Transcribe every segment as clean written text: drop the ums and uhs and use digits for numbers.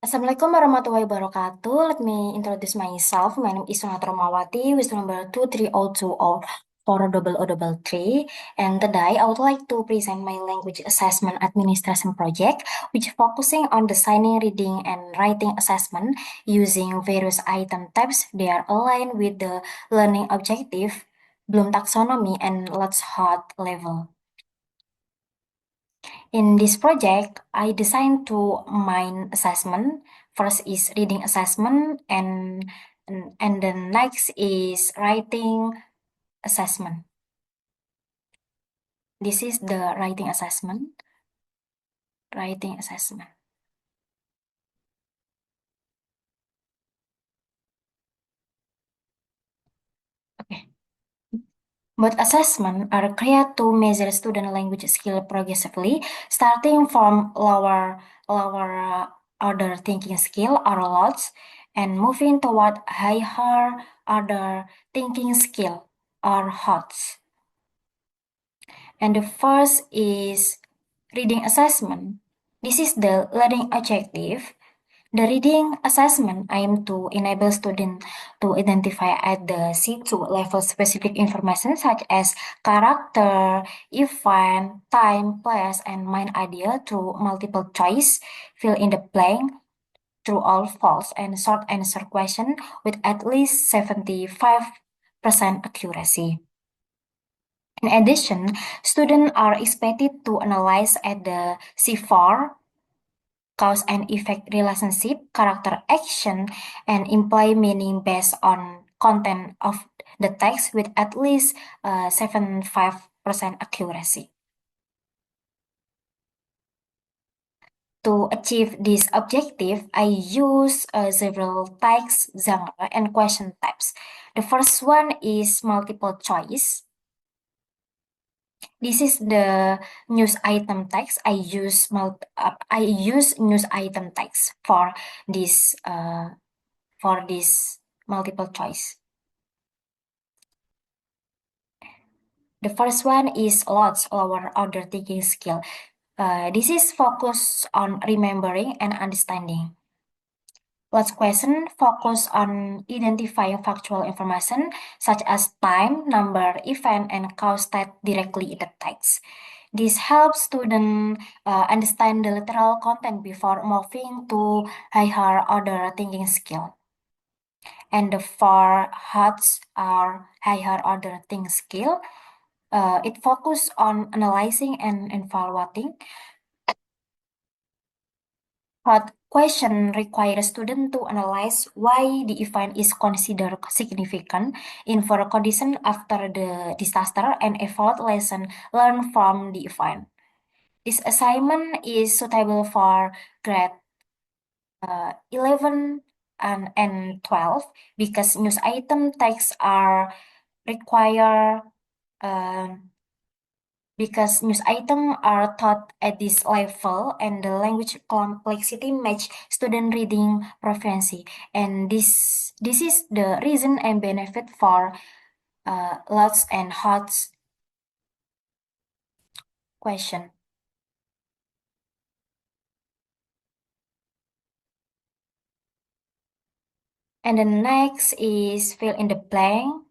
Assalamualaikum warahmatullahi wabarakatuh. Let me introduce myself. My name is Sunat Romawati with number 23020400033. And today I would like to present my language assessment administration project, which focusing on designing reading and writing assessment using various item types. They are aligned with the learning objective, Bloom taxonomy, and Lots Hot level. In this project, I designed two main assessment. First is reading assessment and the next is writing assessment. This is the writing assessment. Writing assessment. Okay. Both assessment are created to measure student language skill progressively, starting from lower order thinking skill or lots, and moving toward higher order thinking skill or HOTS. And the first is reading assessment. This is the learning objective. The reading assessment aim to enable students to identify at the C2 level specific information such as character, event, time, place, and main idea through multiple choice, fill in the blank, true or false, and short answer question with at least 75% accuracy. In addition, students are expected to analyze at the C4 cause and effect relationship, character action, and imply meaning based on content of the text with at least 75% accuracy. To achieve this objective, I use several text, genre, and question types. The first one is multiple choice. This is the news item text. I use news item text for this multiple choice. The first one is lots lower order thinking skill. This is focused on remembering and understanding. Lots question focus on identifying factual information such as time, number, event, and cause state directly in the text. This helps students understand the literal content before moving to higher order thinking skill. And the four HOTS are higher order thinking skill. It focuses on analyzing and evaluating. Hot question requires students to analyze why the event is considered significant in for a condition after the disaster and evaluate lesson learned from the event. This assignment is suitable for grade 11 and 12 because news item texts are require because news items are taught at this level and the language complexity match student reading proficiency. And this is the reason and benefit for lots and HOTS question. And the next is fill in the blank.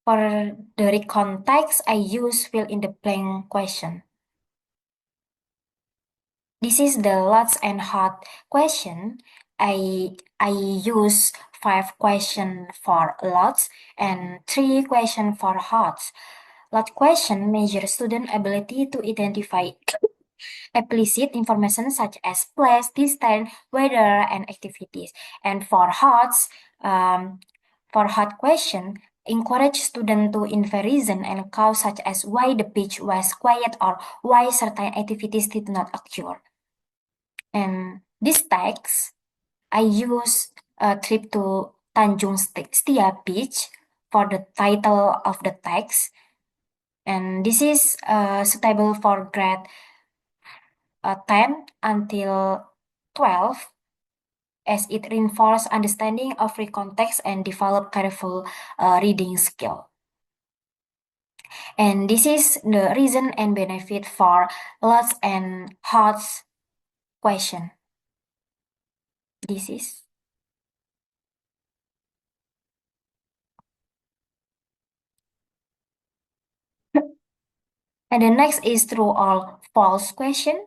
For the context, I use fill in the blank question. This is the lots and hot question. I use 5 question for lots and 3 question for hots. Lot question measure student ability to identify explicit information such as place, distance, weather, and activities. And for hot question, encourage student to infer reason and cause such as why the beach was quiet or why certain activities did not occur. And this text, I use a trip to Tanjung Setia Beach for the title of the text. And this is suitable for grade 10 until 12 as it reinforces understanding of free context and develop careful reading skill. And this is the reason and benefit for lots and HOTS question. This is. And the next is true or false question.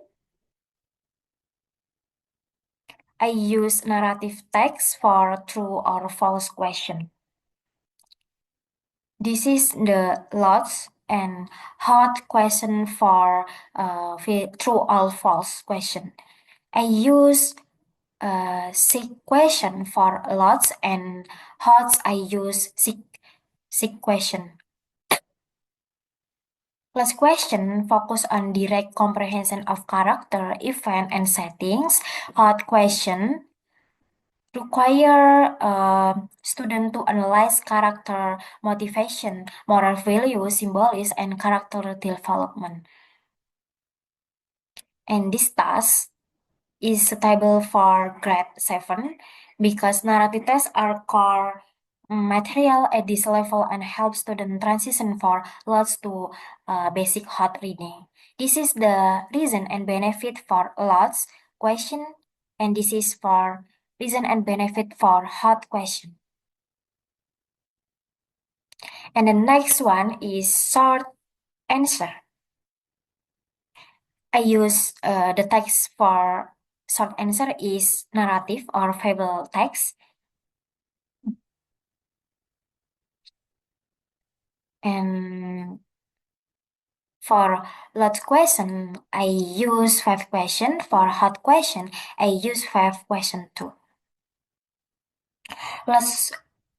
I use narrative text for true or false question. This is the lots and hard question for true or false question. I use seek question for lots and hot I use seek question. Last question focus on direct comprehension of character, event, and settings. Hot question require student to analyze character, motivation, moral value, symbolism, and character development. And this task is suitable for grade 7 because narrative tests are core material at this level and help students transition for lots to basic hot reading. This is the reason and benefit for lots question, and this is for reason and benefit for hot question. And the next one is short answer. I use the text for short answer is narrative or fable text. And for lot question, I use 5 question. For hot question, I use 5 question too. Let's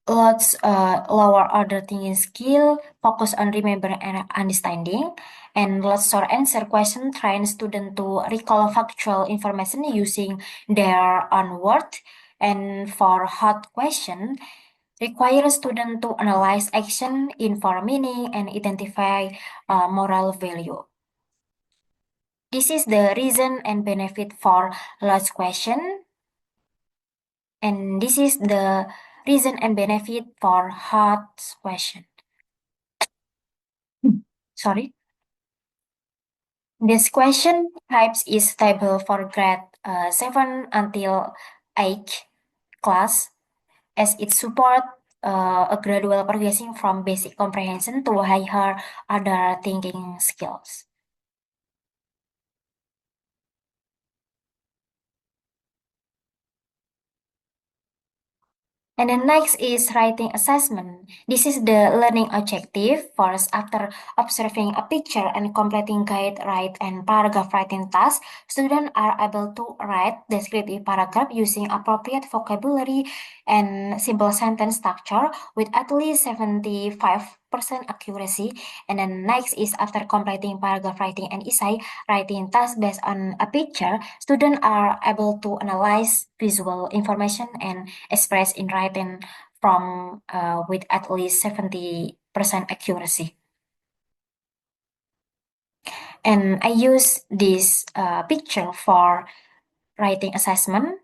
lower order thinking skill, focus on remembering and understanding. And let's short answer question, train student to recall factual information using their own word. And for hot question, require student to analyze action, inform meaning, and identify moral value. This is the reason and benefit for last question. And this is the reason and benefit for hard question. Sorry. This question types is stable for grade 7 until 8 class as it support a gradual progressing from basic comprehension to higher other thinking skills. And then next is writing assessment. This is the learning objective. First, after observing a picture and completing guide, write, and paragraph writing tasks, students are able to write descriptive paragraph using appropriate vocabulary and simple sentence structure with at least 75% accuracy. And then next is after completing paragraph writing and essay writing task based on a picture, students are able to analyze visual information and express in writing from with at least 70% accuracy. And I use this picture for writing assessment.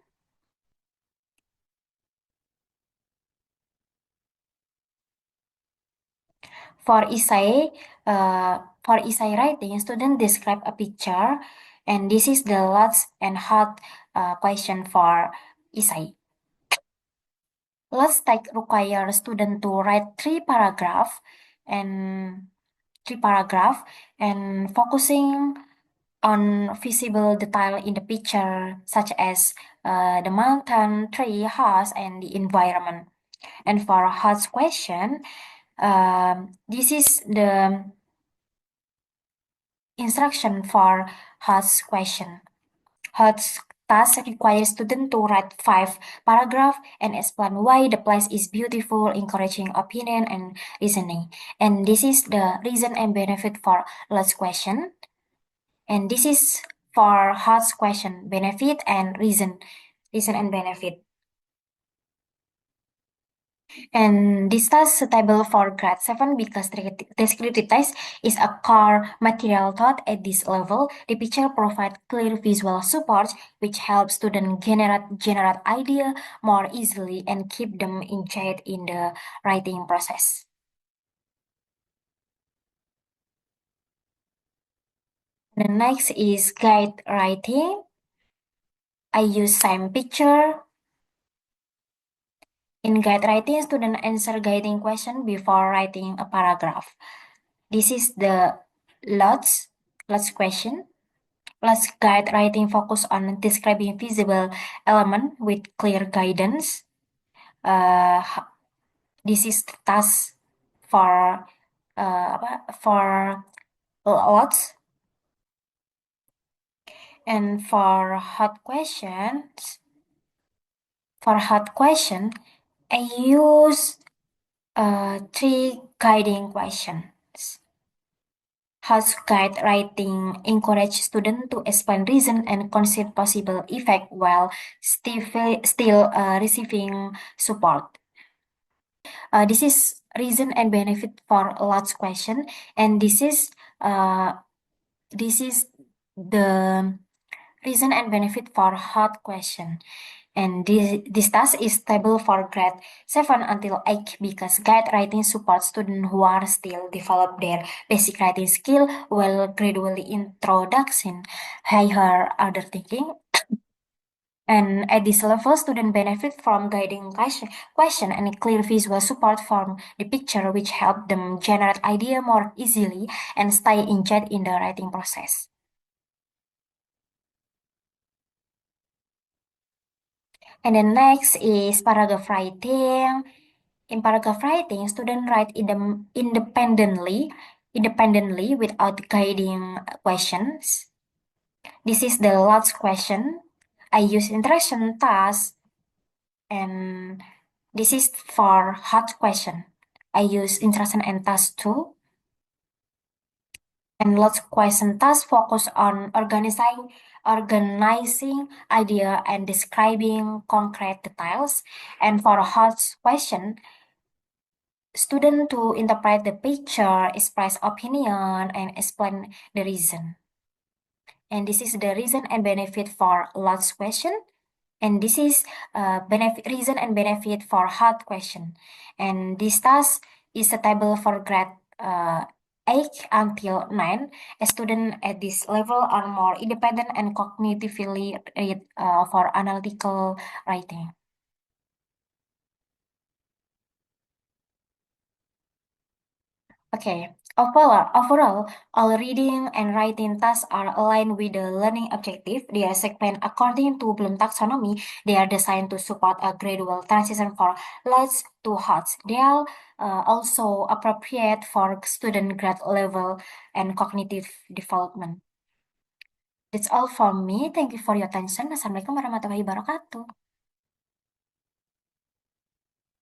For essay writing, student describe a picture, and this is the last and hard question for essay. Let's take require student to write 3 paragraph and 3 paragraph and focusing on visible detail in the picture such as the mountain, tree, house, and the environment. And for a hard question, this is the instruction for hard question. Hard task requires student to write 5 paragraph and explain why the place is beautiful, encouraging opinion and reasoning. And this is the reason and benefit for last question. And this is for hard question, benefit and reason and benefit. And this task suitable for grade 7 because descriptive text is a core material taught at this level. The picture provides clear visual support, which helps students generate idea more easily and keep them engaged in the writing process. The next is guide writing. I use same picture In guide writing, student answer guiding question before writing a paragraph. This is the lots, lots question. Lots guide writing focus on describing visible element with clear guidance. This is the task for for lots. And for hot question, I use three guiding questions. House guide writing encourage students to explain reason and consider possible effect while still receiving support. This is reason and benefit for large question, and uh, this is the reason and benefit for hard question. And this task is stable for grade 7 until 8 because guide writing supports students who are still develop their basic writing skill while gradually introducing higher order thinking. And at this level, students benefit from guiding question and clear visual support from the picture, which help them generate idea more easily and stay engaged in the writing process. And then next is paragraph writing. In paragraph writing, students write independently without guiding questions. This is the last question. I use interaction task, and this is for hard question. I use interaction and task too. And lots question task focus on organizing idea and describing concrete details. And for a hard question, student to interpret the picture, express opinion, and explain the reason. And this is the reason and benefit for large question. And this is reason and benefit for hard question. And this task is a table for grade 8 until 9. A student at this level are more independent and cognitively for analytical writing. Okay. Overall, all reading and writing tasks are aligned with the learning objective. They are segmented according to Bloom taxonomy. They are designed to support a gradual transition from lights to hearts. They are also appropriate for student grade level and cognitive development. That's all from me. Thank you for your attention. Assalamualaikum warahmatullahi wabarakatuh.